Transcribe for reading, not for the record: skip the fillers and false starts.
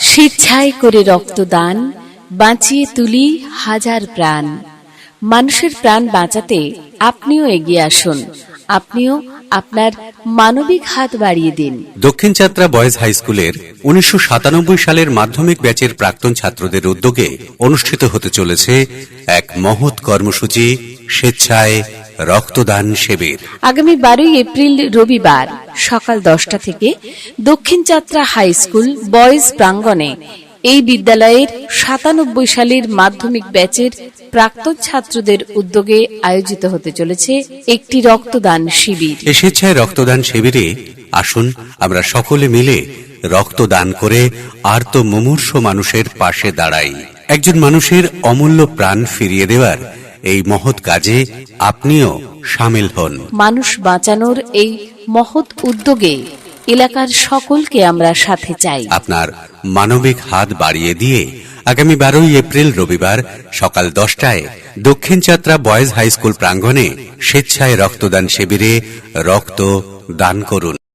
স্বেচ্ছায় করে রক্তদান বাঁচিয়ে তুলি হাজার প্রাণ। মানুষের প্রাণ বাঁচাতে আপনিও এগিয়ে আসুন, আপনিও আপনার মানবিক হাত বাড়িয়ে দিন। দক্ষিণ যাত্রা বয়েজ হাই স্কুলের 1997 সালের মাধ্যমিক ব্যাচের প্রাক্তন ছাত্রদের উদ্যোগে অনুষ্ঠিত হতে চলেছে এক মহৎ কর্মসূচি, স্বেচ্ছায় রক্তদান শিবির। আগামী 12 এপ্রিল রবিবার সকাল 10টা থেকে দক্ষিণ যাত্রা হাই স্কুল বয়েজ প্রাঙ্গণে এই বিদ্যালয়ের 97 সালের মাধ্যমিক ব্যাচের প্রাক্তন ছাত্রদের উদ্যোগে আয়োজিত হতে চলেছে একটি রক্তদান শিবির। এই স্বেচ্ছায় রক্তদান শিবিরে আসুন আমরা সকলে মিলে রক্তদান করে আর্ত মুমূর্ষ মানুষের পাশে দাঁড়াই। একজন মানুষের অমূল্য প্রাণ ফিরিয়ে দেওয়ার এই মহৎ কাজে আপনিও শামিল হন। মানুষ বাঁচানোর এই মহৎ উদ্যোগে এলাকার সকলকে আমরা সাথে চাই। আপনার মানবিক হাত বাড়িয়ে দিয়ে আগামী 12 এপ্রিল রবিবার সকাল 10টায় দক্ষিণ যাত্রা বয়েজ হাই স্কুল প্রাঙ্গণে স্বেচ্ছায় রক্তদান শিবিরে রক্ত দান করুন।